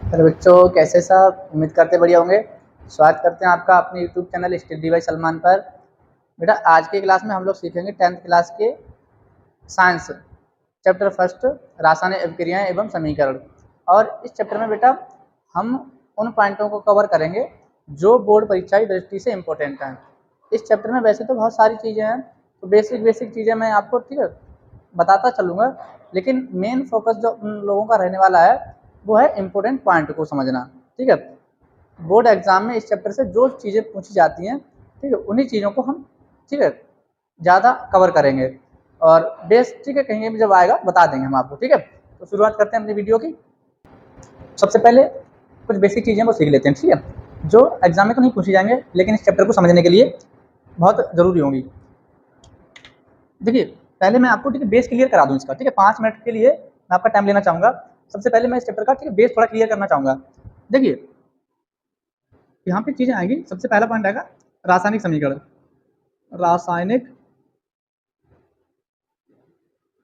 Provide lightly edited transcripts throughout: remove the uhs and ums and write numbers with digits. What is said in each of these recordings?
Hello बच्चों, कैसे सब? उम्मीद करते बढ़िया होंगे। स्वागत करते हैं आपका अपने YouTube channel study bye Salman पर। बेटा, आज की क्लास में हम लोग सीखेंगे 10th क्लास के साइंस चैप्टर फर्स्ट, रासायनिक अभिक्रियाएं एवं समीकरण। और इस चैप्टर में बेटा हम उन पॉइंटों को कवर करेंगे जो बोर्ड परीक्षा की दृष्टि से इम्पोर्टेंट हैं। इस चैप्टर में वैसे तो बहुत सारी चीज़ें हैं, तो बेसिक चीज़ें मैं आपको ठीक है बताता चलूँगा, लेकिन मेन फोकस जो उन लोगों का रहने वाला है वो है इम्पोर्टेंट पॉइंट को समझना। ठीक है, बोर्ड एग्जाम में इस चैप्टर से जो चीज़ें पूछी जाती हैं, ठीक है, उन्हीं चीज़ों को हम ठीक है ज़्यादा कवर करेंगे। और बेस ठीक है कहीं भी जब आएगा बता देंगे हम आपको। ठीक है, तो शुरुआत करते हैं अपनी वीडियो की। सबसे पहले कुछ बेसिक चीज़ें वो सीख लेते हैं, ठीक है, जो एग्जाम में तो नहीं पूछी जाएंगे लेकिन इस चैप्टर को समझने के लिए बहुत ज़रूरी होंगी। देखिए, पहले मैं आपको ठीक है बेस क्लियर करा दूँ इसका। ठीक है, 5 मिनट के लिए मैं आपका टाइम लेना चाहूँगा। सबसे पहले मैं इस चैप्टर का ठीक है बेस थोड़ा क्लियर करना चाहूँगा। देखिए, यहाँ पे चीज़ें आएंगी। सबसे पहला पॉइंट आएगा रासायनिक समीकरण। रासायनिक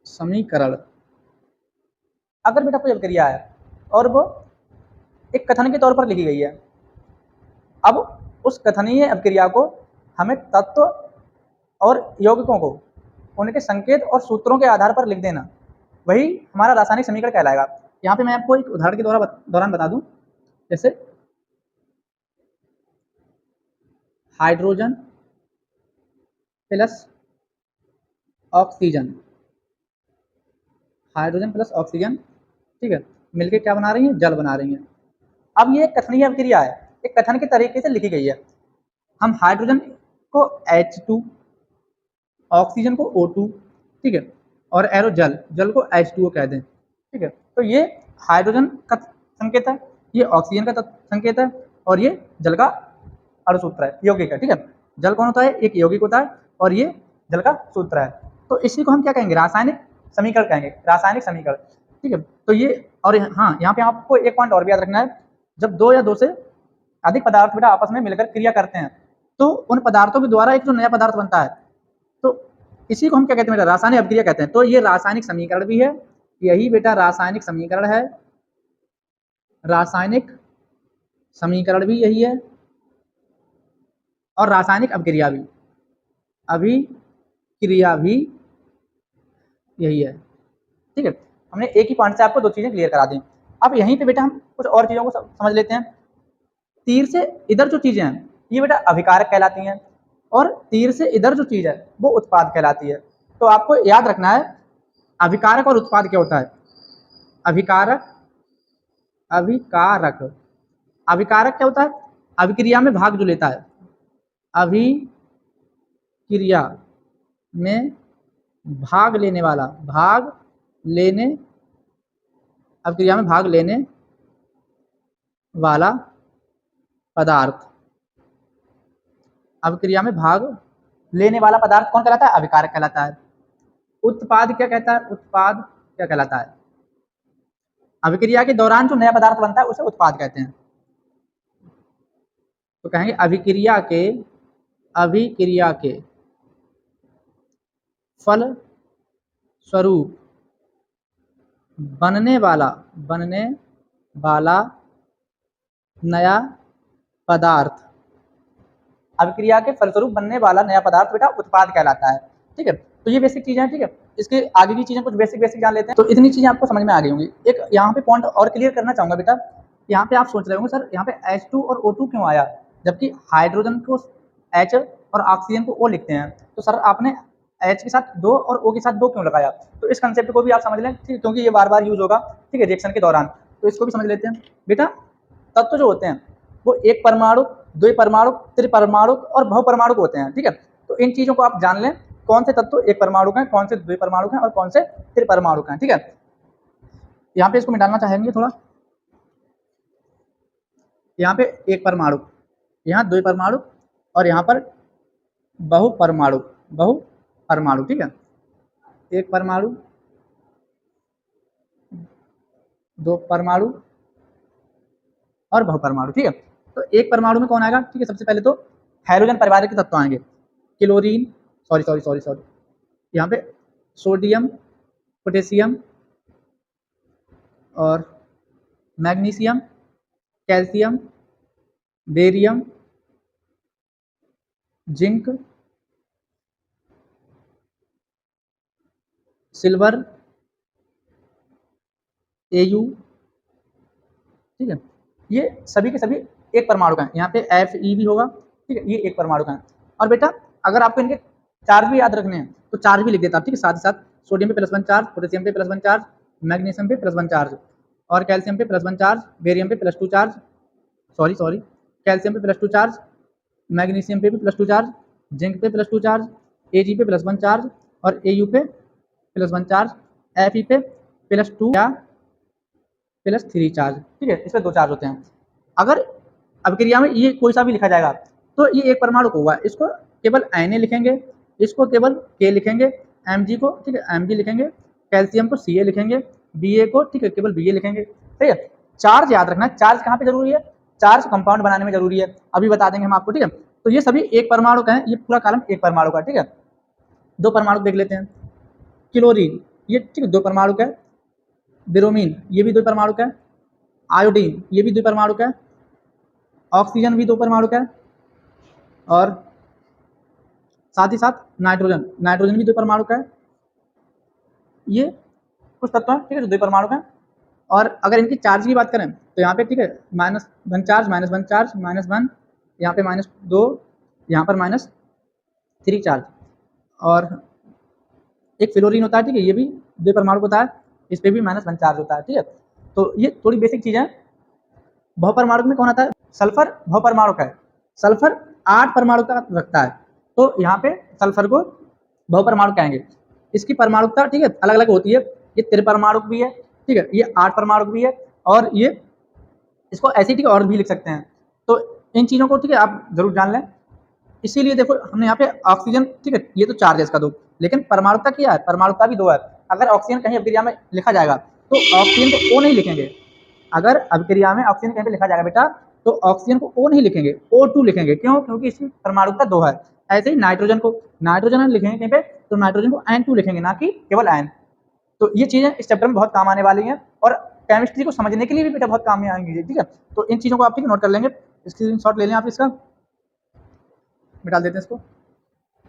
समीकरण अगर बेटा कोई अभिक्रिया है और वो एक कथन के तौर पर लिखी गई है, अब उस कथनीय अभिक्रिया को हमें तत्व और यौगिकों को उनके संकेत और सूत्रों के आधार पर लिख देना, वही हमारा रासायनिक समीकरण कहलाएगा। यहाँ पे मैं आपको एक उदाहरण के दौरान बता दूं, जैसे hydrogen plus oxygen, hydrogen plus oxygen ठीक है मिलके क्या बना रही है? जल बना रही है। अब ये कथनीय अभिक्रिया है, एक कथन के तरीके से लिखी गई है। हम हाइड्रोजन को H2, ऑक्सीजन को O2, ठीक है, और एरो जल को H2O कह दें। ठीक है, तो ये हाइड्रोजन का संकेत है, ये ऑक्सीजन का संकेत है, और ये जल का अणुसूत्र है, यौगिक है। ठीक है, जल कौन होता है? एक यौगिक होता है, और ये जल का सूत्र है। तो इसी को हम क्या कहेंगे? रासायनिक समीकरण कहेंगे, रासायनिक समीकरण। ठीक है, तो ये और हाँ, यहाँ पे आपको एक पॉइंट और भी याद रखना है। जब दो या दो से अधिक पदार्थ बेटा आपस में मिलकर क्रिया करते हैं, तो उन पदार्थों के द्वारा एक जो नया पदार्थ बनता है, तो इसी को हम क्या कहते हैं बेटा? रासायनिक अभिक्रिया कहते हैं। तो ये रासायनिक समीकरण भी है, यही बेटा रासायनिक समीकरण है, रासायनिक समीकरण भी यही है, और रासायनिक अभिक्रिया भी यही है। ठीक है, हमने एक ही पॉइंट से आपको दो चीजें क्लियर करा दी। अब यहीं पे बेटा हम कुछ और चीजों को समझ लेते हैं। तीर से इधर जो चीजें हैं ये बेटा अभिकारक कहलाती हैं, और तीर से इधर जो चीज है वो उत्पाद कहलाती है। तो आपको याद रखना है अभिकारक और उत्पाद क्या होता है। अभिकारक अभिकारक अभिकारक क्या होता है? अभिक्रिया में भाग जो लेता है, अभिक्रिया में भाग लेने वाला, भाग लेने अभिक्रिया में भाग लेने वाला पदार्थ, अभिक्रिया में भाग लेने वाला पदार्थ कौन कहलाता है? अभिकारक कहलाता है। उत्पाद क्या कहता है? उत्पाद क्या कहलाता है? अभिक्रिया के दौरान जो नया पदार्थ बनता है उसे उत्पाद कहते हैं। तो कहेंगे अभिक्रिया के फल स्वरूप बनने वाला नया पदार्थ, अभिक्रिया के फलस्वरूप बनने वाला नया पदार्थ बेटा उत्पाद कहलाता है। ठीक है, तो ये बेसिक चीजें हैं। ठीक है, इसके आगे की चीजें कुछ बेसिक जान लेते हैं। तो इतनी चीजें आपको समझ में आ गई होंगी। एक यहाँ पे पॉइंट और क्लियर करना चाहूंगा बेटा। यहाँ पे आप सोच रहे होंगे सर यहाँ पे H2 और O2 क्यों आया, जबकि हाइड्रोजन को H और ऑक्सीजन को O लिखते हैं, तो सर आपने H के साथ 2 और O के साथ 2 क्यों लगाया? तो इस कंसेप्ट को भी आप समझ लें, ठीक, क्योंकि ये बार बार यूज होगा ठीक है रिएक्शन के दौरान। तो इसको भी समझ लेते हैं बेटा। तत्व जो होते हैं वो एक परमाणु, द्विपरमाणु, त्रिपरमाणु और बहुपरमाणु होते हैं। ठीक है, तो इन चीजों को आप जान लें, कौन से तत्व एक परमाणु हैं, कौन से द्विपरमाणु हैं और कौन से त्रिपरमाणु हैं। ठीक है, यहाँ पे इसको मिटाना चाहेंगे थोड़ा, यहाँ पे एक परमाणु, यहाँ द्विपरमाणु, और यहाँ पर बहुपरमाणु, बहुपरमाणु। ठीक है, एक परमाणु, दो परमाणु और बहुपरमाणु। ठीक है, तो एक परमाणु में कौन आएगा? ठीक है, सबसे पहले तो हाइड्रोजन परिवार के तत्व आएंगे, क्लोरीन, सॉरी यहाँ पे सोडियम, पोटेशियम और magnesium calcium, barium, zinc, silver, Au, ठीक है। ये सभी के सभी एक परमाणु का है। यहाँ पे Fe भी होगा, ठीक है, ये एक परमाणु का है। और बेटा अगर आपको इनके चार्ज भी याद रखने हैं तो चार्ज भी लिख देता, ठीक है, साथ ही साथ सोडियम पे +1 चार्ज, पोटेशियम पे +1 चार्ज, मैग्नीशियम पे +1 चार्ज, और कैल्शियम पे +1 चार्ज, बेरियम पे +2 चार्ज, सॉरी कैल्शियम पे +2 चार्ज, मैग्नीशियम पे भी +2 चार्ज, जिंक पे +2 चार्ज, Ag पे +1 चार्ज, और Au पे +1 चार्ज, Fe पे +2 या +3 चार्ज, ठीक है, इसमें 2 चार्ज होते हैं। अगर अभिक्रिया में ये कोई सा भी लिखा जाएगा तो ये एक परमाणु को हुआ, इसको केवल Na लिखेंगे, इसको केवल K लिखेंगे, Mg को, ठीक है, Mg लिखेंगे, कैल्शियम को Ca लिखेंगे, Ba को, ठीक है, केवल Ba लिखेंगे, ठीक है। चार्ज याद रखना, चार्ज कहाँ पे जरूरी है, चार्ज कंपाउंड बनाने में जरूरी है, अभी बता देंगे हम आपको, ठीक है। तो ये सभी एक परमाणु का है, ये पूरा कॉलम एक परमाणु का, ठीक है। दो परमाणु देख लेते हैं। क्लोरीन, ये ठीक है 2 परमाणु का है। ब्रोमीन, ये भी 2 परमाणु का है। आयोडीन, ये भी 2 परमाणु का है। ऑक्सीजन भी 2 परमाणु का है। और साथ ही साथ नाइट्रोजन, नाइट्रोजन भी 2 परमाणु का है। ये कुछ तत्व हैं, ठीक है, जो 2 परमाणु का है। और अगर इनकी चार्ज की बात करें तो यहाँ पे, ठीक है, -1 चार्ज, -1 चार्ज, -1, यहाँ पे -2, यहाँ पर -3 चार्ज। और एक फ्लोरीन होता है, ठीक है, ये भी 2 परमाणु का होता है, इस पे भी -1 चार्ज होता है, ठीक है। तो ये थोड़ी बेसिक चीज़ें हैं। बहुपरमाणु में कौन आता है, सल्फर बहुपरमाणु का है। सल्फर 8 परमाणु का रखता है, तो यहाँ पे सल्फर को बहुपरमाणु कहेंगे। इसकी परमाणुकता, ठीक है, अलग अलग होती है, ये त्रिपरमाणुक भी है, ठीक है, ये 8 परमाणुक भी है, और ये इसको ऐसे, ठीक है, और भी लिख सकते हैं। तो इन चीज़ों को, ठीक है, आप जरूर जान लें। इसीलिए देखो हमने यहाँ पे ऑक्सीजन, ठीक है, ये तो चार्ज है इसका 2, लेकिन परमाणुकता क्या है, परमाणुकता भी 2 है। अगर ऑक्सीजन कहीं अभिक्रिया में लिखा जाएगा तो ऑक्सीजन को O नहीं लिखेंगे। अगर अभिक्रिया में ऑक्सीजन कहीं पे लिखा जाएगा बेटा तो ऑक्सीजन को O नहीं लिखेंगे, O2 लिखेंगे। क्यों? क्योंकि इसकी परमाणुकता 2 है। ऐसे ही नाइट्रोजन को, नाइट्रोजन लिखेंगे कहीं पे तो नाइट्रोजन को N2 लिखेंगे, ना कि केवल N। तो ये चीजें इस चैप्टर में बहुत काम आने वाली हैं, और केमिस्ट्री को समझने के लिए भी बेटा बहुत काम में आएंगी, ठीक है। तो इन चीजों को आप, ठीक है, नोट कर लेंगे, स्क्रीनशॉट ले लें आप इसका, मिटा देते हैं इसको।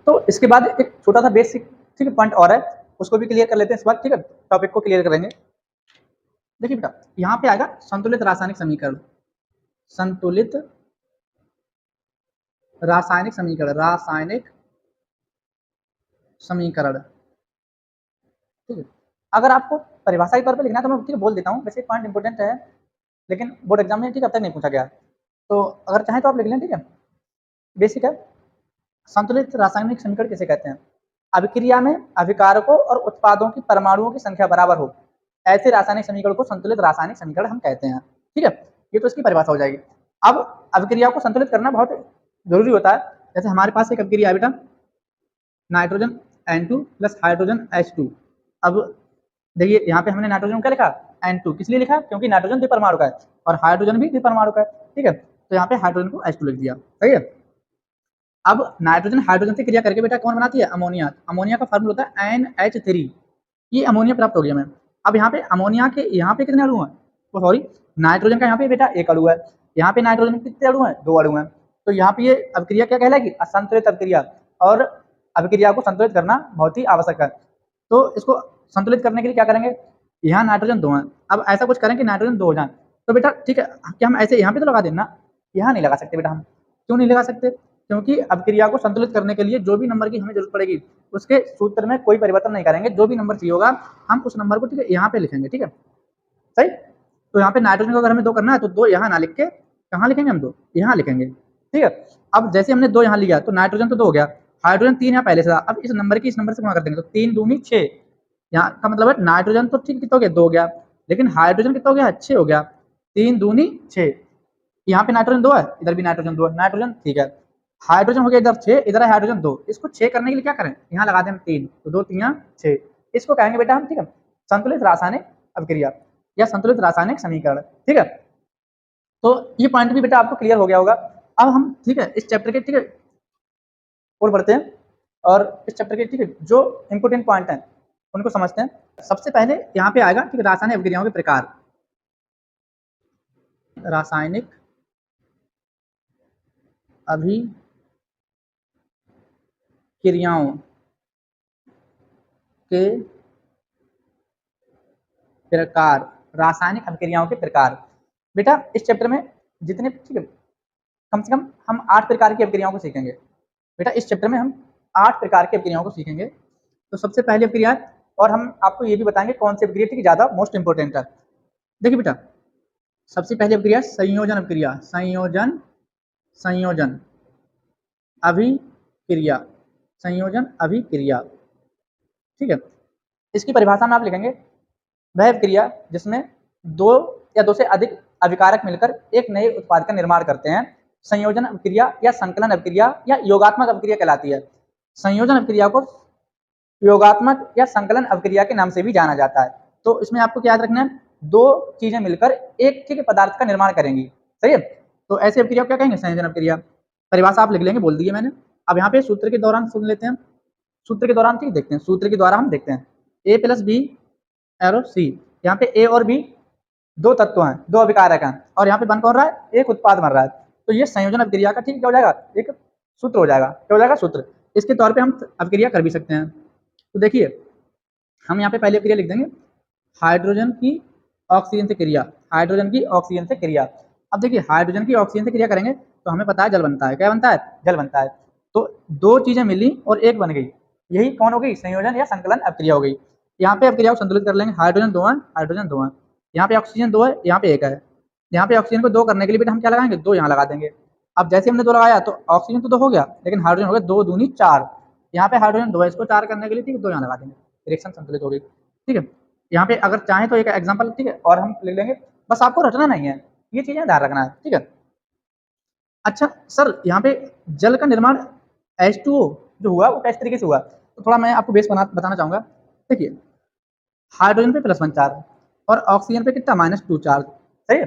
तो इसके बाद एक छोटा सा बेसिक, ठीक है, पॉइंट और है, उसको भी क्लियर कर लेते हैं इस बार, ठीक है, टॉपिक को क्लियर करेंगे। देखिए बेटा यहाँ पे आएगा संतुलित रासायनिक समीकरण, संतुलित रासायनिक समीकरण, रासायनिक समीकरण, ठीक है। अगर आपको परिभाषा के तौर पे लिखना है तो मैं, ठीक है, बोल देता हूँ, वैसे पॉइंट इंपॉर्टेंट है, लेकिन बोर्ड एग्जाम में, ठीक है, अब तक नहीं पूछा गया, तो अगर चाहें तो आप लिख लें, ठीक है। बेसिक है, संतुलित रासायनिक समीकरण किसे कहते हैं, अभिक्रिया में अभिकारकों और उत्पादों की परमाणुओं की संख्या बराबर हो, ऐसे रासायनिक समीकरण को संतुलित रासायनिक समीकरण हम कहते हैं, ठीक है। ये तो इसकी परिभाषा हो जाएगी। अब अभिक्रिया को संतुलित करना बहुत जरूरी होता है। जैसे हमारे पास एक अभिक्रिया है बेटा, nitrogen N2 plus hydrogen H2। अब देखिए यहाँ पे हमने नाइट्रोजन क्या लिखा, N2, किस लिए लिखा, क्योंकि नाइट्रोजन द्विपरमाणु का है और हाइड्रोजन भी द्विपरमाणु का है, ठीक है। तो यहाँ पे हाइड्रोजन को H2 लिख दिया, सही है। अब नाइट्रोजन हाइड्रोजन से क्रिया करके बेटा कौन बनाती है, अमोनिया। अमोनिया का फार्मूला होता है NH3, ये अमोनिया प्राप्त हो गया हमें। अब यहाँ पे अमोनिया के यहाँ पे कितने अणु हैं, तो सॉरी, नाइट्रोजन का यहाँ पे बेटा 1 अणु है, यहाँ पे नाइट्रोजन के कितने अणु हैं, 2 अणु हैं। तो यहाँ पे ये अभिक्रिया क्या कहलाएगी, असंतुलित अभिक्रिया, और अभिक्रिया को संतुलित करना बहुत ही आवश्यक है। तो इसको संतुलित करने के लिए क्या करेंगे, यहाँ नाइट्रोजन 2 हैं, अब ऐसा कुछ करें कि नाइट्रोजन 2 हो जाए, तो बेटा ठीक है, क्या हम ऐसे यहाँ पे तो लगा देना, यहाँ नहीं लगा सकते बेटा हम। क्यों नहीं लगा सकते, क्योंकि अभिक्रिया को संतुलित करने के लिए जो भी नंबर की हमें जरूरत पड़ेगी उसके सूत्र में कोई परिवर्तन नहीं करेंगे, जो भी नंबर चाहिए होगा हम उस नंबर को, ठीक है, यहाँ पे लिखेंगे, ठीक है, सही। तो यहाँ पे नाइट्रोजन को अगर हमें 2 करना है तो 2 यहाँ ना लिख के कहाँ लिखेंगे, हम 2 यहाँ लिखेंगे, ठीक है। अब जैसे हमने 2 यहाँ लिया तो नाइट्रोजन तो 2 हो गया, हाइड्रोजन 3 यहाँ पहले से था, अब इस नंबर की इस नंबर से गुणा कर देंगे तो 3 दूनी 6, यहाँ का मतलब है नाइट्रोजन तो ठीक कितना हो गया, 2 हो गया, लेकिन हाइड्रोजन कितना हो गया, 6 हो गया, 3 दूनी 6, यहाँ पे नाइट्रोजन 2 है, इधर भी नाइट्रोजन 2 है, नाइट्रोजन ठीक है, हाइड्रोजन हो गया इधर 6, इधर है हाइड्रोजन 2, इसको 6 करने के लिए क्या करें, यहाँ लगा दें 3, तो 2 3 6, इसको कहेंगे बेटा हम, ठीक है, संतुलित रासायनिक अभिक्रिया या संतुलित रासायनिक समीकरण, ठीक है। तो ये पॉइंट भी बेटा आपको क्लियर हो गया होगा। अब हम, ठीक है, इस चैप्टर के, ठीक है, और बढ़ते हैं, और इस चैप्टर के, ठीक है, जो इंपोर्टेंट पॉइंट हैं उनको समझते हैं। सबसे पहले यहाँ पे आएगा, ठीक है, रासायनिक अभिक्रियाओं के प्रकार। रासायनिक अभिक्रियाओं के प्रकार, रासायनिक अभिक्रियाओं के प्रकार। बेटा इस चैप्टर में जितने, ठीक है, कम से कम हम 8 प्रकार की अभिक्रियाओं को सीखेंगे। बेटा इस चैप्टर में हम 8 प्रकार की अभिक्रियाओं को सीखेंगे। तो सबसे पहली अभिक्रिया है, और हम आपको ये भी बताएंगे कौन सी अभिक्रिया ज़्यादा मोस्ट इंपॉर्टेंट है। देखिए बेटा, सबसे पहली अभिक्रिया संयोजन अभिक्रिया। संयोजन अभिक्रिया, संयोजन अभिक्रिया, ठीक है। इसकी परिभाषा में आप लिखेंगे वह अभिक्रिया जिसमें 2 या 2 से अधिक अभिकारक मिलकर एक नए उत्पाद का निर्माण करते हैं। संयोजन अभिक्रिया या संकलन अभिक्रिया या योगात्मक अभिक्रिया कहलाती है। संयोजन अभिक्रिया को योगात्मक या संकलन अभिक्रिया के नाम से भी जाना जाता है। तो इसमें आपको क्या याद रखना है, 2 चीजें मिलकर एक ठीक पदार्थ का निर्माण करेंगी, सही है। तो ऐसी अभिक्रिया को क्या कहेंगे, संयोजन अभिक्रिया। परिभाषा आप लिख लेंगे, बोल दिए मैंने। अब यहाँ पे सूत्र के दौरान सुन लेते हैं, सूत्र के दौरान ठीक देखते हैं, सूत्र के द्वारा हम देखते हैं A + B एरो C। यहाँ पे A और B 2 तत्व हैं, 2 अभिकारक हैं, और यहाँ पे बन कौन रहा है, एक उत्पाद बन रहा है। तो ये संयोजन अभिक्रिया का ठीक क्या हो जाएगा, एक सूत्र हो जाएगा। क्या हो जाएगा, सूत्र। इसके तौर पे हम अभिक्रिया कर भी सकते हैं। तो देखिए हम यहाँ पे पहले अभिक्रिया लिख देंगे हाइड्रोजन की ऑक्सीजन से क्रिया, हाइड्रोजन की ऑक्सीजन से क्रिया। अब देखिए हाइड्रोजन की ऑक्सीजन से क्रिया करेंगे तो हमें पता है जल बनता है। क्या बनता है, जल बनता है। तो 2 चीजें मिली और एक बन गई, यही कौन हो गई, संयोजन या संकलन अभिक्रिया हो गई। यहाँ पे अभिक्रिया को संतुलित कर लेंगे, हाइड्रोजन 2 है, हाइड्रोजन 2 है, यहाँ पे ऑक्सीजन 2 है, यहाँ पे 1 है। यहाँ पे ऑक्सीजन को 2 करने के लिए बेटा हम क्या लगाएंगे, 2 यहाँ लगा देंगे। अब जैसे हमने 2 लगाया तो ऑक्सीजन तो 2 हो गया, लेकिन हाइड्रोजन हो गया 2 दूनी 4। यहाँ पे हाइड्रोजन 2 है, इसको 4 करने के लिए ठीक है 2 यहाँ लगा देंगे, रिएक्शन संतुलित हो गई, ठीक है। यहाँ पे अगर चाहें तो एक एग्जाम्पल, ठीक है, और हम लिख लेंगे, बस आपको रटना नहीं है, ये चीजें ध्यान रखना है, ठीक है। अच्छा सर, यहाँ पे जल का निर्माण H2O जो हुआ वो किस तरीके से हुआ, तो थोड़ा मैं आपको बेस बताना चाहूंगा। देखिए हाइड्रोजन पे +1 चार्ज और ऑक्सीजन पे कितना -2 चार्ज, सही है।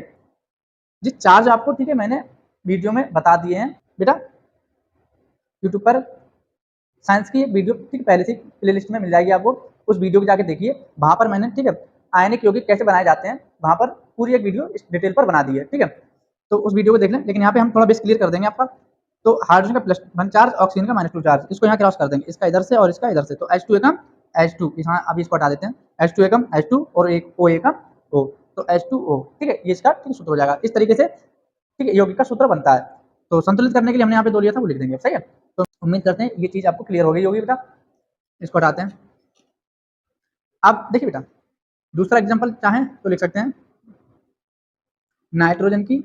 जिस चार्ज आपको, ठीक है, मैंने वीडियो में बता दिए हैं बेटा, यूट्यूब पर साइंस की वीडियो ठीक पहले से प्लेलिस्ट में मिल जाएगी आपको, उस वीडियो को जाके देखिए, वहां पर मैंने, ठीक है, आयनिक यौगिक कैसे बनाए जाते हैं वहां पर पूरी एक वीडियो इस डिटेल पर बना दी है, ठीक है। तो उस वीडियो को देख लें, लेकिन यहाँ पे हम थोड़ा बेस क्लियर कर देंगे आपका। तो हाइड्रोजन का +1 चार्ज, ऑक्सीजन का -2 चार्ज, इसको यहाँ क्रॉस कर देंगे, इसका इधर से और इसका इधर से, तो H2 एकम H2, यहाँ अभी इसको हटा देते हैं, H2 एकम H2 और एक O एकम O, तो H2O, ठीक है, ये इसका ठीक सूत्र हो जाएगा। इस तरीके से ठीक है यौगिक का सूत्र बनता है। तो संतुलित करने के लिए हमने यहाँ पे 2 लिया था, वो लिख देंगे, सही है। तो उम्मीद करते हैं ये चीज आपको क्लियर हो गई होगी बेटा। इसको हटाते हैं। अब देखिए बेटा, दूसरा एग्जांपल चाहें तो लिख सकते हैं नाइट्रोजन की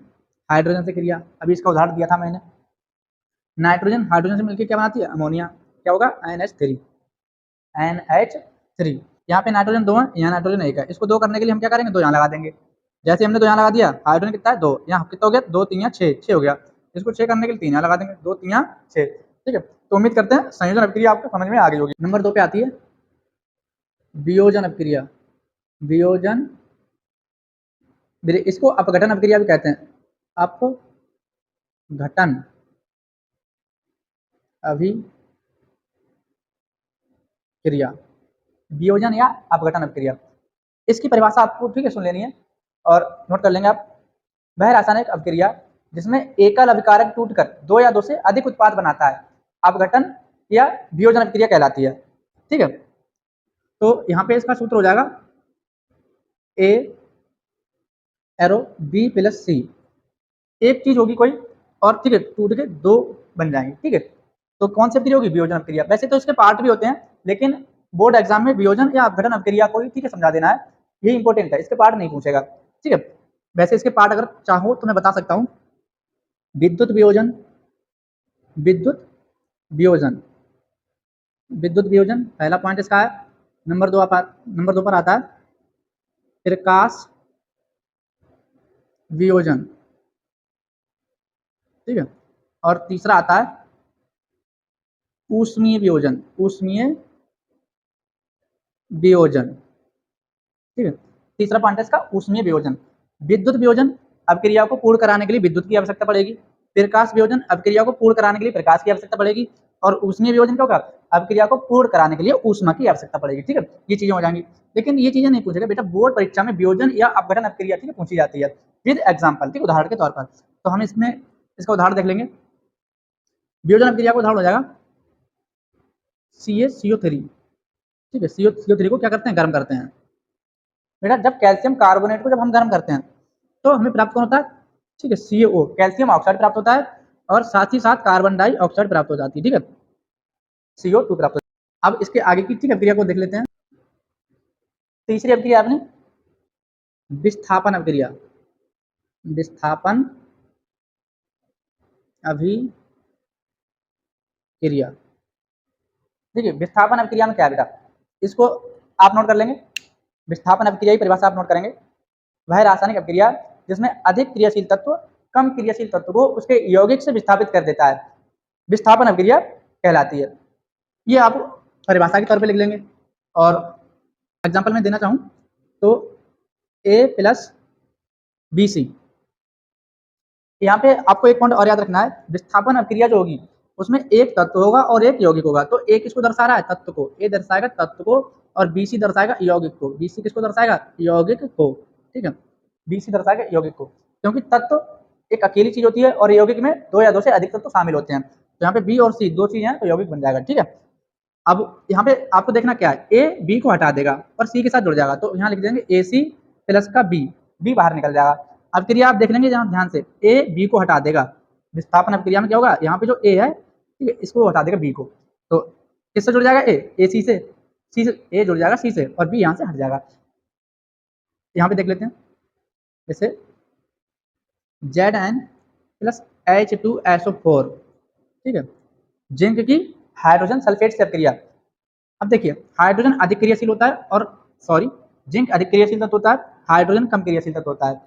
हाइड्रोजन से क्रिया। अभी इसका उदाहरण दिया था मैंने, नाइट्रोजन हाइड्रोजन से मिलकर क्या बनाती है, अमोनिया, क्या होगा, NH3। यहाँ पे नाइट्रोजन 2 है, यहाँ नाइट्रोजन 1 है, इसको 2 करने के लिए हम क्या करेंगे, 2 यहाँ लगा देंगे। जैसे हमने 2 यहाँ लगा दिया, हाइड्रोजन कितना है, 2, यहाँ कितना हो गया, 2 3 6, 6 हो गया। इसको 6 करने के लिए 3 यहाँ लगा देंगे, 2 3 6, ठीक है। तो उम्मीद करते हैं संयोजन अभिक्रिया आपको समझ में आ गई होगी। नंबर 2 पे आती है वियोजन अभिक्रिया। वियोजन, इसको अपघटन अभिक्रिया भी कहते हैं, अपघटन अभिक्रिया, वियोजन या अपघटन अभिक्रिया। इसकी परिभाषा आपको ठीक है सुन लेनी है और नोट कर लेंगे आप। वह रासायनिक अभिक्रिया जिसमें एकल अभिकारक टूटकर 2 या 2 से अधिक उत्पाद बनाता है, अपघटन या वियोजन अभिक्रिया कहलाती है, ठीक है। तो यहाँ पे इसका सूत्र हो जाएगा A एरो B + C। एक चीज होगी कोई और, ठीक है, टूट के 2 बन जाएंगे, ठीक है। तो कौन सी अभिक्रिया होगी, वियोजन अभिक्रिया। वैसे तो इसके पार्ट भी होते हैं, लेकिन बोर्ड एग्जाम में वियोजन या अपघटन अभिक्रिया को ही ठीक है समझा देना है, ये इंपॉर्टेंट है, इसके पार्ट नहीं पूछेगा, ठीक है। वैसे इसके पार्ट अगर चाहो तो मैं बता सकता हूँ, विद्युत वियोजन, विद्युत वियोजन, विद्युत वियोजन पहला पॉइंट इसका है। नंबर 2 पर आता है प्रकाश वियोजन, ठीक है। और तीसरा आता है ऊष्मीय वियोजन, ऊष्मीय वियोजन, ठीक है। तीसरा पॉइंट है इसका ऊष्मीय वियोजन। विद्युत वियोजन अभिक्रिया को पूर्ण कराने के लिए विद्युत की आवश्यकता पड़ेगी। प्रकाश वियोजन अभिक्रिया को पूर्ण कराने के लिए प्रकाश की आवश्यकता पड़ेगी। और उसमें वियोजन क्या होगा, अभिक्रिया को पूर्ण कराने के लिए ऊष्मा की आवश्यकता पड़ेगी। ठीक है, ये चीजें हो जाएंगी। लेकिन ये चीजें नहीं पूछेगा बेटा, बोर्ड परीक्षा में वियोजन या अपघटन अभिक्रिया ठीक है पूछी जाती है विद एग्जाम्पल, ठीक उदाहरण के तौर पर। तो हम इसमें इसका उदाहरण देख लेंगे। वियोजन अभिक्रिया का उदाहरण हो जाएगा CaCO3। ठीक है, CO3 को क्या करते हैं, गर्म करते हैं बेटा। जब कैल्शियम कार्बोनेट को जब हम गर्म करते हैं तो हमें प्राप्त कौन होता है, ठीक है, CO, कैल्शियम ऑक्साइड प्राप्त होता है, और साथ ही साथ कार्बन डाइऑक्साइड प्राप्त हो जाती है। ठीक है, CO2 प्राप्त होता है। अब इसके आगे की ठीक है अभिक्रिया को देख लेते हैं। तीसरी अभिक्रिया आपने विस्थापन अभिक्रिया, विस्थापन अभिक्रिया। देखिए विस्थापन अभिक्रिया में क्या है बेटा, इसको आप नोट कर लेंगे। विस्थापन अभिक्रिया की परिभाषा आप नोट करेंगे। वह रासायनिक अभिक्रिया जिसमें अधिक क्रियाशील तत्व कम क्रियाशील तत्व को उसके यौगिक से विस्थापित कर देता है, विस्थापन अभिक्रिया कहलाती है। ये आप परिभाषा के तौर पे लिख लेंगे। और एग्जांपल में देना चाहूँ तो A+BC। यहाँ पे आपको एक पॉइंट और याद रखना है, विस्थापन अभिक्रिया जो होगी उसमें एक तत्व होगा और एक यौगिक होगा। तो ए किसको दर्शा रहा है, तत्व को, ए दर्शाएगा तत्व को, और BC दर्शाएगा यौगिक को। BC किसको दर्शाएगा, यौगिक को। ठीक है, BC दर्शाएगा यौगिक को, क्योंकि तत्व एक अकेली चीज होती है और यौगिक में दो या दो से अधिक तत्व शामिल होते हैं। तो यहाँ पे B और C दो चीज हैं तो यौगिक बन जाएगा। ठीक है, अब यहाँ पे आपको देखना क्या है, A B को हटा देगा और C के साथ जुड़ जाएगा। तो यहाँ लिख देंगे AC प्लस का B, B बाहर निकल जाएगा। अभिक्रिया आप देख लेंगे जहाँ ध्यान से, A B को हटा देगा। विस्थापन अभिक्रिया में क्या होगा, यहाँ पे जो A है ठीक है इसको हटा देगा B को, तो किससे जुड़ जाएगा, A C से, C से A जुड़ जाएगा C से, और B यहाँ से हट जाएगा। यहाँ पे देख लेते हैं, जैसे Zn प्लस H2SO4। ठीक है, जिंक की हाइड्रोजन सल्फेट से अभिक्रिया। अब देखिए हाइड्रोजन अधिक क्रियाशील होता है, और सॉरी जिंक अधिक क्रियाशील तत्व होता है, हाइड्रोजन कम क्रियाशील तत्व होता है।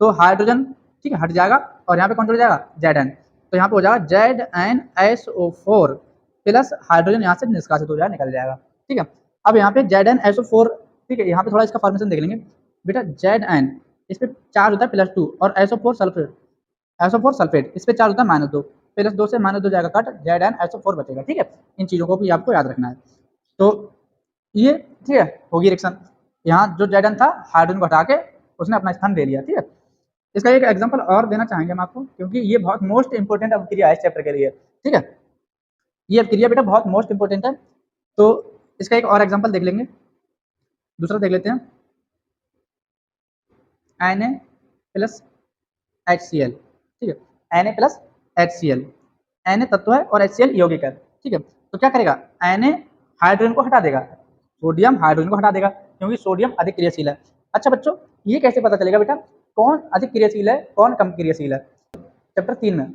तो हाइड्रोजन ठीक है हट जाएगा और यहाँ पे कौन जुड़ जाएगा, Zn। तो यहाँ पे हो जाएगा ZnSO4 प्लस हाइड्रोजन यहाँ से निष्कासित हो जाएगा, निकल जाएगा। ठीक है, अब यहाँ पे ZnSO4 ठीक है, यहाँ पे थोड़ा इसका फॉर्मेशन देख लेंगे बेटा। Zn इस पे चार्ज होता है +2 और SO4 सल्फेट, SO4 सल्फेट इस पे चार्ज होता है -2, +2 से -2 जाएगा कट, ZnSO4 बचेगा। ठीक है, इन चीज़ों को भी आपको याद रखना है। तो ये ठीक है होगी रिएक्शन। यहाँ जो Zn था हाइड्रोजन को हटा के उसने अपना स्थान ले लिया। ठीक है, इसका एक एग्जांपल और देना चाहेंगे हम आपको, क्योंकि ये बहुत मोस्ट इंपोर्टेंट अभिक्रिया है इस चैप्टर के लिए। ठीक है, ये अभिक्रिया बेटा बहुत मोस्ट इंपोर्टेंट है। तो इसका एक और एग्जांपल देख लेंगे, दूसरा देख लेते हैं Na प्लस HCl। ठीक है, Na प्लस HCl, Na तत्व है और HCl यौगिक है। ठीक है, तो क्या करेगा, Na हाइड्रोजन को हटा देगा, सोडियम हाइड्रोजन को हटा देगा, क्योंकि सोडियम अधिक क्रियाशील है। अच्छा बच्चों, ये कैसे पता चलेगा बेटा कौन अधिक क्रियाशील है कौन कम क्रियाशील है, चैप्टर 3 में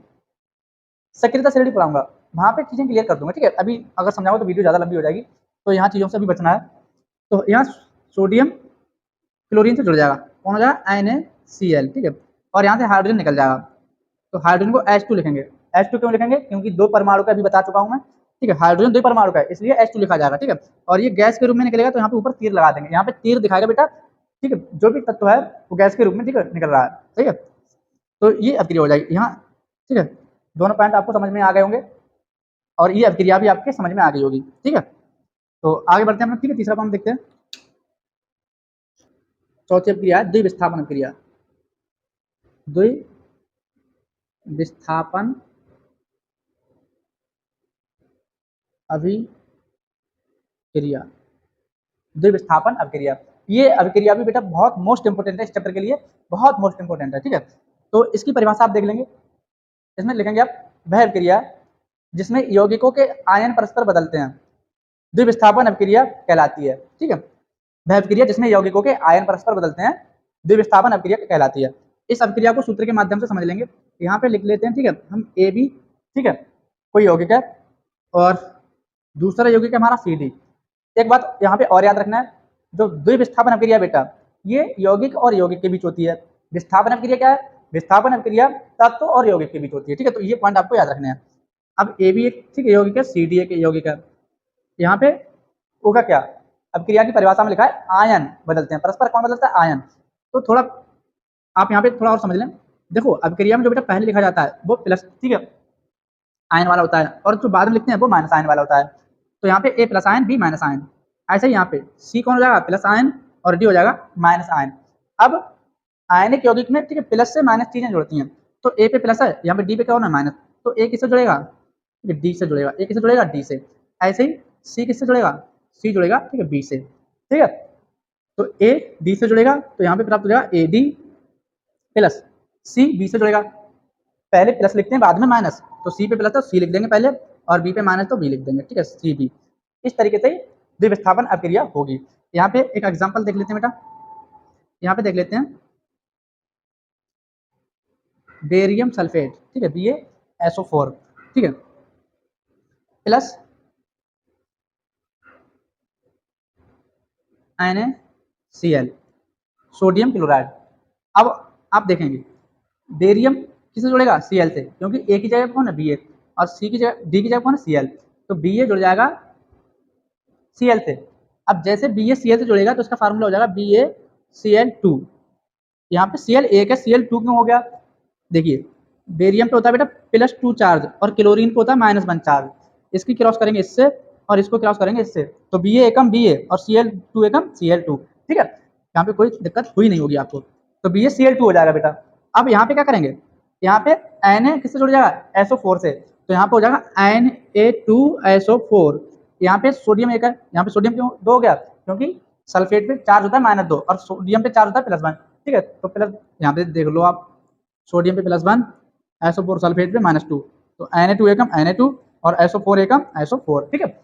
सक्रियता श्रेणी पढ़ाऊंगा, वहाँ पे चीजें क्लियर कर दूंगा। ठीक है, अभी अगर समझाऊंगा तो वीडियो ज़्यादा लंबी हो जाएगी, तो यहाँ चीज़ों से भी बचना है। तो यहाँ सोडियम क्लोरीन से जुड़ जाएगा, कौन हो जाएगा, NaCl। ठीक है, और यहाँ से हाइड्रोजन निकल जाएगा, तो हाइड्रोजन को H2 लिखेंगे। H2 क्यों लिखेंगे, क्योंकि दो परमाणु का अभी बता चुका हूँ मैं। ठीक है, हाइड्रोजन दो परमाणु का है इसलिए H2 लिखा जाएगा। ठीक है, और ये गैस के रूप में निकलेगा तो यहाँ पे ऊपर तीर लगा देंगे, यहाँ पे तीर दिखाएगा बेटा। ठीक है, जो भी तत्व है वो गैस के रूप में ठीक है निकल रहा है। ठीक है, तो ये अभिक्रिया हो जाएगी यहाँ। ठीक है, दोनों पॉइंट आपको समझ में आ गए होंगे और ये अभिक्रिया भी आपके समझ में आ गई होगी। ठीक है, तो आगे बढ़ते हैं हम। ठीक है, तीसरा पॉइंट देखते हैं। चौथी अभिक्रिया है द्विविस्थापन अभिक्रिया। द्विविस्थापन अभिक्रिया, द्विविस्थापन अभिक्रिया, ये अभिक्रिया भी बेटा बहुत मोस्ट इंपोर्टेंट है इस चैप्टर के लिए, बहुत मोस्ट इंपोर्टेंट है। ठीक है, तो इसकी परिभाषा आप देख लेंगे, इसमें लिखेंगे आप वह अभिक्रिया जिसमें यौगिकों के आयन परस्पर बदलते हैं, द्विविस्थापन अभिक्रिया कहलाती है। ठीक है, वह अभिक्रिया जिसमें यौगिकों के आयन परस्पर बदलते हैं द्विविस्थापन अभिक्रिया कहलाती है। इस अभिक्रिया को सूत्र के माध्यम से समझ लेंगे, यहाँ पे लिख लेते हैं। ठीक है, हम AB ठीक है कोई यौगिक है और दूसरा यौगिक है हमारा CD। एक बात यहाँ पे और याद रखना है, जो द्विविस्थापन अभिक्रिया बेटा ये यौगिक और यौगिक के बीच होती है। विस्थापन अभिक्रिया क्या है, विस्थापन अभिक्रिया तत्व और यौगिक के बीच होती है। ठीक है, तो ये पॉइंट आपको याद रखने हैं। अब AB एक ठीक है यौगिक है, CD एक यौगिक है। यहाँ पे होगा क्या, अभिक्रिया की परिभाषा में लिखा है आयन बदलते हैं, परस्पर कौन बदलता है, आयन। तो थोड़ा आप यहाँ पे थोड़ा और समझ लें। देखो अभिक्रिया में जो बेटा पहले लिखा जाता है वो प्लस, ठीक है आयन वाला होता है, और जो बाद में लिखते हैं वो माइनस आयन वाला होता है। तो यहाँ पे A plus ion, B minus ion. ऐसे ही यहाँ पे सी कौन हो जाएगा, प्लस आयन, और डी हो जाएगा माइनस आयन। अब आयनिक यौगिक में, ठीक है, प्लस से माइनस चीजें जुड़ती हैं। तो ए पे प्लस है, यहाँ पे डी पे क्या होना है, माइनस। तो ए किससे जुड़ेगा, डी से जुड़ेगा, ए किससे जुड़ेगा, डी से। ऐसे ही सी किससे जुड़ेगा, सी जुड़ेगा, ठीक है, बी से। ठीक है, तो ए डी से जुड़ेगा, तो यहाँ पे प्राप्त हो जाएगा A D plus C B से जुड़ेगा। पहले प्लस लिखते हैं बाद में माइनस, तो सी पे प्लस तो सी लिख देंगे पहले, और बी पे माइनस तो बी लिख देंगे, ठीक है, सी बी। इस तरीके से द्विविस्थापन अभिक्रिया होगी। यहाँ पे एक एग्जांपल देख लेते हैं बेटा, यहाँ पे देख लेते हैं बेरियम सल्फेट, ठीक है, BaSO4, ठीक है, प्लस NaCl, सोडियम क्लोराइड। अब आप देखेंगे बेरियम किससे जुड़ेगा, Cl से, क्योंकि ए की जगह कौन है, Ba, और सी की जगह, डी की जगह कौन है, Cl। तो Ba जुड़ जाएगा Cl से। अब जैसे Ba Cl से जुड़ेगा तो इसका फार्मूला हो जाएगा BaCl2। यहाँ पे Cl एक है, Cl2 क्यों हो गया, देखिए बेरियम पे होता है बेटा +2 चार्ज, और क्लोरीन पे होता है -1 चार्ज। इसकी क्रॉस करेंगे इससे, और इसको क्रॉस करेंगे इससे, तो Ba एकम Ba और Cl2 एकम Cl2, ठीक है, यहाँ पे कोई दिक्कत हुई नहीं होगी आपको। तो BaCl2 हो जाएगा बेटा। अब यहाँ पे क्या करेंगे, यहाँ पे Na किससे जुड़ जाएगा, SO4 से, तो यहाँ पे हो जाएगा Na2SO4। यहाँ पे सोडियम एक है, यहाँ पे सोडियम क्यों 2 हो गया, क्योंकि सल्फेट पे चार्ज होता है -2 और सोडियम पे चार्ज होता है +1, ठीक है। तो प्लस यहाँ पे देख लो आप, सोडियम पे +1, SO4 सल्फेट पे -2, तो Na2 एकम Na2 और SO4 एकम SO4, ठीक है।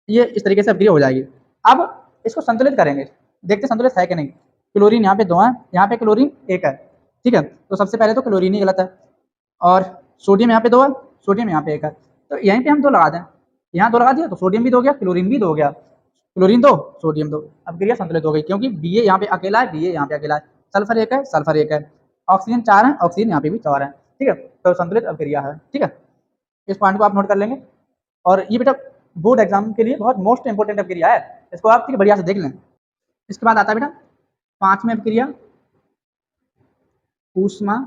ये इस तरीके से अभिक्रिया हो जाएगी। अब इसको संतुलित करेंगे, देखते संतुलित है कि नहीं। क्लोरीन यहाँ पे 2 है, यहाँ पे क्लोरीन 1 है, ठीक है, तो सबसे पहले तो क्लोरीन ही गलत है, और सोडियम यहाँ पे 2 है, सोडियम यहाँ पे 1 है, तो यहीं पे हम 2 लगा दें। यहाँ 2 लगा दिया तो सोडियम भी 2 हो गया, क्लोरीन भी 2 हो गया, क्लोरीन 2 सोडियम 2, अभिक्रिया संतुलित हो गई, क्योंकि Ba यहाँ पे अकेला है, Ba यहाँ पे अकेला है, सल्फर 1 है, सल्फर 1 है, ऑक्सीजन 4 है, ऑक्सीजन यहाँ पे भी 4 है, ठीक है, तो संतुलित अभिक्रिया है, ठीक है। इस पॉइंट को आप नोट कर लेंगे। और ये बेटा बोर्ड एग्जाम के लिए बहुत मोस्ट इंपोर्टेंट अभिक्रिया है, इसको आप ठीक बढ़िया से देख लें। इसके बाद आता है बेटा 5वीं अभिक्रिया, ऊष्मा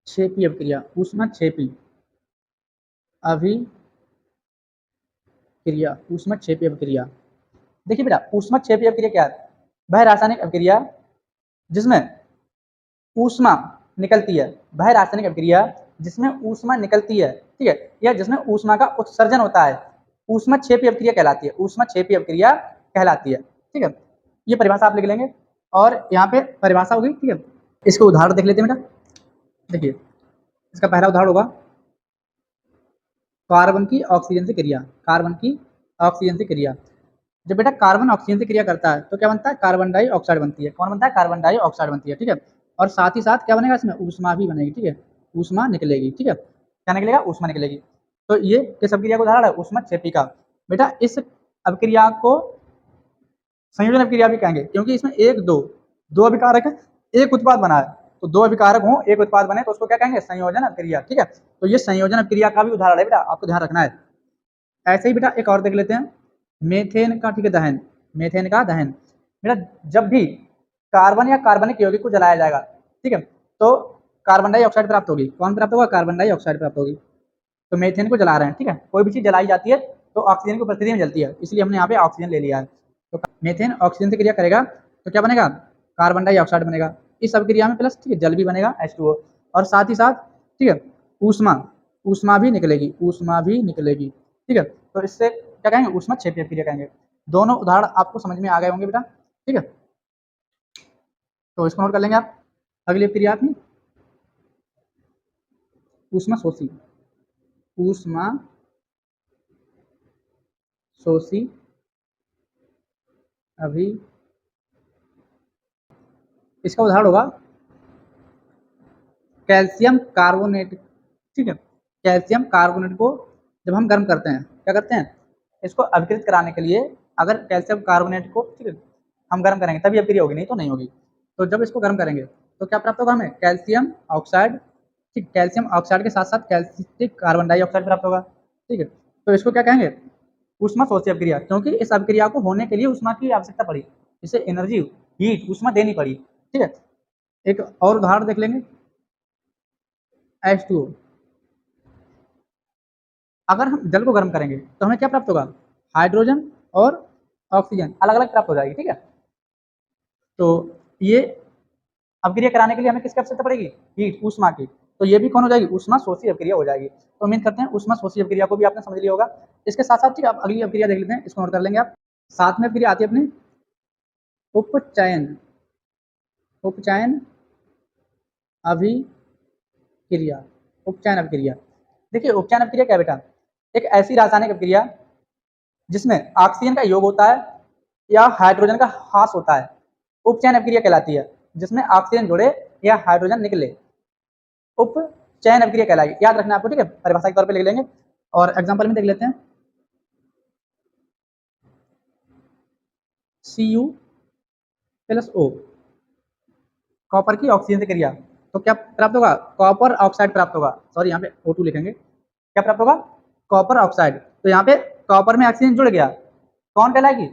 क्षेपी अभिक्रिया, ऊष्मा क्षेपी अभिक्रिया, ऊष्मा क्षेपी अभिक्रिया। देखिए बेटा ऊष्मा क्षेपी अभिक्रिया क्या है, वह रासायनिक अभिक्रिया जिसमें ऊष्मा निकलती है, वह रासायनिक अभिक्रिया जिसमें ऊष्मा निकलती है, ठीक है, या जिसमें ऊष्मा का उत्सर्जन होता है, ऊष्मा क्षेपी अभिक्रिया कहलाती है, ऊष्मा क्षेपी अभिक्रिया कहलाती है, ठीक है। ये परिभाषा आप लिख लेंगे, और यहाँ पे परिभाषा होगी, ठीक है। इसको उदाहरण देख लेते हैं बेटा, देखिए इसका पहला उदाहरण होगा कार्बन की ऑक्सीजन से क्रिया, कार्बन की ऑक्सीजन से क्रिया। जब बेटा कार्बन ऑक्सीजन से क्रिया करता है तो क्या बनता है, कार्बन डाइऑक्साइड बनती है, कौन बनता है, कार्बन डाइऑक्साइड बनती है, ठीक है। और साथ ही साथ क्या बनेगा, इसमें ऊष्मा भी बनेगी, ठीक है, ऊष्मा निकलेगी, ठीक है, क्या निकलेगा, ऊष्मा निकलेगी। तो ये किस अभिक्रिया का उदाहरण है, ऊष्मा क्षेपी का। बेटा इस अभिक्रिया को संयोजन अभिक्रिया भी कहेंगे, क्योंकि इसमें एक दो अभिकारक है, एक उत्पाद बना है, तो 2 अभिकारक हो एक उत्पाद बने तो उसको क्या कहेंगे, संयोजन अभिक्रिया, ठीक है। तो ये संयोजन अभिक्रिया का भी उदाहरण है बेटा, आपको ध्यान रखना है। ऐसे ही बेटा एक और देख लेते हैं, मेथेन का, ठीक है, दहन, मेथेन का दहन। बेटा जब भी कार्बन या कार्बनिक यौगिक को जलाया जाएगा, ठीक है, तो कार्बन डाइऑक्साइड प्राप्त होगी, कौन प्राप्त होगा, कार्बन डाइऑक्साइड प्राप्त होगी। तो मेथेन को जला रहे हैं, ठीक है, कोई भी चीज जलाई जाती है तो ऑक्सीजन की उपस्थिति में जलती है, इसलिए हमने यहाँ पे ऑक्सीजन ले लिया है। तो मेथेन ऑक्सीजन से क्रिया करेगा तो क्या बनेगा, कार्बन डाइऑक्साइड बनेगा। इस अभिक्रिया में प्लस, ठीक है, जल भी बनेगा H2O, और साथ ही साथ, ठीक है, ऊष्मा ऊष्मा भी निकलेगी, ऊष्मा भी निकलेगी, ठीक है। तो इससे क्या कहेंगे, ऊष्मा क्षेपी अभिक्रिया कहेंगे। दोनों उदाहरण आपको समझ में आ गए होंगे बेटा, ठीक है, तो इसको नोट कर लेंगे आप। अगली अभिक्रिया अपनी ऊष्मा शोषी, ऊष्मा शोषी अभी, इसका उदाहरण होगा कैल्शियम कार्बोनेट, ठीक है, कैल्शियम कार्बोनेट को जब हम गर्म करते हैं, क्या करते हैं, इसको अभिकृत कराने के लिए अगर कैल्शियम कार्बोनेट को, ठीक है, हम गर्म करेंगे तभी अभिक्रिया होगी, नहीं तो नहीं होगी। तो जब इसको गर्म करेंगे तो क्या प्राप्त होगा हमें, कैल्शियम ऑक्साइड, ठीक, कैल्शियम ऑक्साइड के साथ साथ कैल्शियम कार्बन डाइऑक्साइड प्राप्त होगा, ठीक है। तो इसको क्या कहेंगे, ऊष्मा शोषी अभिक्रिया, क्योंकि इस अभिक्रिया को होने के लिए ऊष्मा की आवश्यकता पड़ी, इसे एनर्जी, हीट, ऊष्मा देनी पड़ी, ठीक है। एक और उदाहरण देख लेंगे H2O, अगर हम जल को गर्म करेंगे तो हमें क्या प्राप्त होगा, हाइड्रोजन और ऑक्सीजन अलग अलग प्राप्त हो जाएगी, ठीक है। तो ये अभिक्रिया कराने के लिए हमें किसकी आवश्यकता पड़ेगी, हीट, ऊष्मा की। तो ये भी कौन हो जाएगी, ऊष्मा शोषी अभिक्रिया हो जाएगी। तो उम्मीद करते हैं ऊष्मा शोषी अभिक्रिया को भी आपने समझ लिया होगा। इसके साथ साथ ठीक है, आप अगली अभिक्रिया देख लेते हैं, इसको नोट कर लेंगे आप। साथ में अभिक्रिया आती है अपनी उपचयन, उपचयन अभिक्रिया, उपचयन अभिक्रिया। देखिए उपचयन अभिक्रिया क्या है बेटा, एक ऐसी रासायनिक अभिक्रिया जिसमें ऑक्सीजन का योग होता है या हाइड्रोजन का ह्रास होता है, उपचयन अभिक्रिया कहलाती है। जिसमें ऑक्सीजन जुड़े या हाइड्रोजन निकले, उपचयन अभिक्रिया कहलाएगी। याद रखना आपको, ठीक है, परिभाषा के तौर पे लिख लेंगे और एग्जांपल में देख लेते हैं। Cu प्लस O, कॉपर की ऑक्सीजन से क्रिया, तो क्या प्राप्त होगा, कॉपर ऑक्साइड प्राप्त होगा। सॉरी, यहाँ पे O2 लिखेंगे। क्या प्राप्त होगा, कॉपर ऑक्साइड। तो यहाँ पे कॉपर में ऑक्सीजन जुड़ गया, कौन कहलाएगी,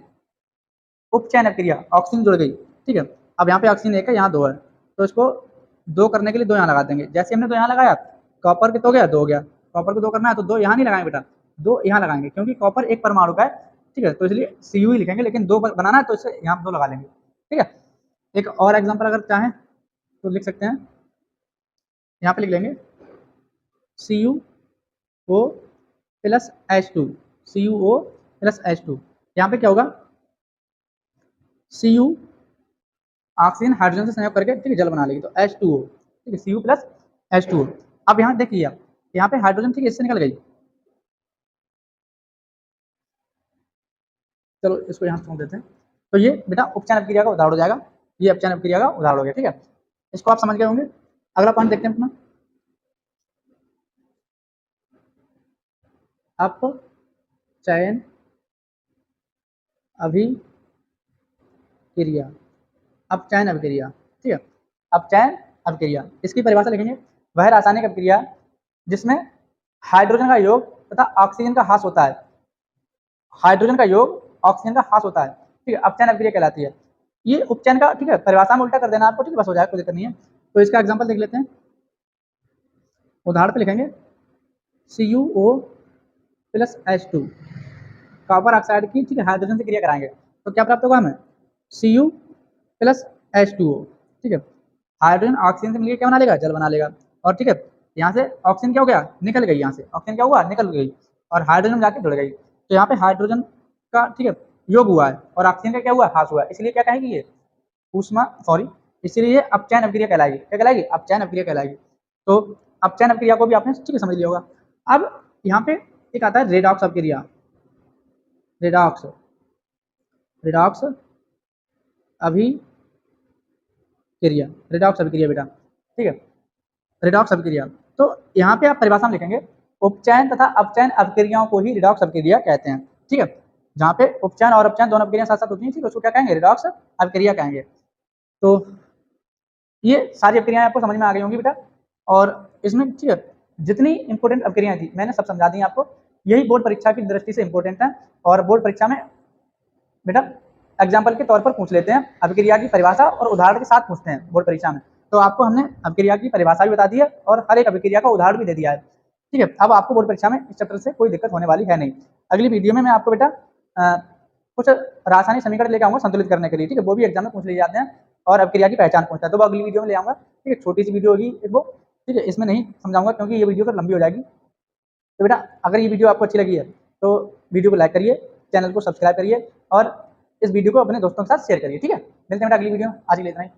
उपचयन अभिक्रिया, ऑक्सीजन जुड़ गई, ठीक है। अब यहाँ पे ऑक्सीजन एक है, यहाँ दो है, तो इसको दो करने के लिए दो यहाँ लगा देंगे। जैसे हमने दो यहाँ लगाया, कॉपर के तो हो गया, दो हो गया। कॉपर को दो करना है तो दो यहाँ नहीं लगाएंगे बेटा, दो यहाँ लगाएंगे, क्योंकि कॉपर एक परमाणु का है, ठीक है। तो इसलिए Cu ही लिखेंगे, लेकिन दो बनाना है तो इसे यहाँ दो लगा लेंगे, ठीक है। एक और एग्जाम्पल अगर चाहें तो लिख सकते हैं, यहाँ पे लिख लेंगे CuO plus H2, CuO plus H2। यहाँ पे क्या होगा, Cu ऑक्सीजन हाइड्रोजन से संयोग करके, ठीक है, जल बना लेगी, तो H2O, ठीक है, Cu प्लस H2O। अब यहाँ देखिए आप, यहाँ पे हाइड्रोजन, ठीक है, इससे निकल गई। चलो इसको यहाँ छोड़ देते हैं। तो ये बेटा उपचयन अभिक्रिया का उदाहरण हो जाएगा, ये उपचयन अभिक्रिया का उदाहरण हो गया, ठीक है। इसको आप समझ गए होंगे। अगला पॉइंट देखते हैं अपना, अपचयन अभिक्रिया, अपचयन अभिक्रिया, ठीक है। अपचयन अभिक्रिया, इसकी परिभाषा लिखेंगे, वह रासायनिक अभिक्रिया जिसमें हाइड्रोजन का योग तथा ऑक्सीजन का ह्रास होता है, हाइड्रोजन का योग ऑक्सीजन का ह्रास होता है, ठीक है, अपचयन अभिक्रिया कहलाती है। ये उपचयन का, ठीक है, परिभाषा में उल्टा कर देना आपको, ठीक है, बस हो जाएगा, कोई दिक्कत नहीं है। तो इसका एग्जांपल देख लेते हैं, उदाहरण पे लिखेंगे CuO plus H2, copper oxide की, ठीक है, हाइड्रोजन से क्रिया कराएंगे, तो क्या प्राप्त होगा हमें, Cu प्लस H2O, ठीक है। हाइड्रोजन ऑक्सीजन से मिलकर क्या बना लेगा, जल बना लेगा। और ठीक है, यहाँ से ऑक्सीजन क्या हो गया, निकल गई, यहाँ से ऑक्सीजन क्या हुआ, निकल गई, और हाइड्रोजन जाके जुड़ गई। तो यहाँ पे हाइड्रोजन का, ठीक है, योग हुआ है और ऑक्सीजन का क्या हुआ, ह्रास हुआ है, इसलिए क्या कहेगी ये ऊष्मा, सॉरी, इसलिए ये अपचयन अभिक्रिया कहलाएगी। क्या कहलाएगी, अपचयन अभिक्रिया कहलाएगी। तो अपचयन अभिक्रिया को भी आपने, ठीक है, समझ लिया होगा। अब यहाँ पे एक आता है रेडॉक्स अभिक्रिया, रेडॉक्स, रेडॉक्स अभिक्रिया, रेडॉक्स अभिक्रिया बेटा, ठीक है, रेडॉक्स अभिक्रिया। तो यहाँ पे आप परिभाषा में लिखेंगे, उपचयन तथा अपचयन अभिक्रियाओं को ही रेडॉक्स अभिक्रिया कहते हैं, ठीक है। जहाँ पे उपचयन और अपचयन दोनों अभिक्रिया साथ साथ होती हैं, ठीक है, उसको क्या कहेंगे, रेडॉक्स अभिक्रिया कहेंगे। तो ये सारी अभिक्रियाएं आपको समझ में आ गई होंगी बेटा। और इसमें, ठीक है, जितनी इंपॉर्टेंट अभिक्रियाएं थी मैंने सब समझा दी आपको। यही बोर्ड परीक्षा की दृष्टि से इंपॉर्टेंट है, और बोर्ड परीक्षा में बेटा एग्जाम्पल के तौर पर पूछ लेते हैं, अभिक्रिया की परिभाषा और उदाहरण के साथ पूछते हैं बोर्ड परीक्षा में। तो आपको हमने अभिक्रिया की परिभाषा भी बता दी है और हर एक अभिक्रिया का उदाहरण भी दे दिया है, ठीक है। अब आपको बोर्ड परीक्षा में इस चैप्टर से कोई दिक्कत होने वाली है नहीं। अगली वीडियो में मैं आपको बेटा कुछ रासायनिक समीकरण लेकर आऊंगा संतुलित करने के लिए, ठीक है, वो भी एग्जाम में पूछ लिए जाते हैं, और अभिक्रिया की पहचान पूछता है, तो वो अगली वीडियो में ले आऊंगा, ठीक है। छोटी सी वीडियो होगी एक वो, ठीक है, इसमें नहीं समझाऊंगा क्योंकि ये वीडियो फिर लंबी हो जाएगी। तो बेटा अगर ये वीडियो आपको अच्छी लगी है तो वीडियो को लाइक करिए, चैनल को सब्सक्राइब करिए, और इस वीडियो को अपने दोस्तों के साथ शेयर करिए, ठीक है। मिलते हैं बेटा अगली वीडियो, आज के लिए इतना ही।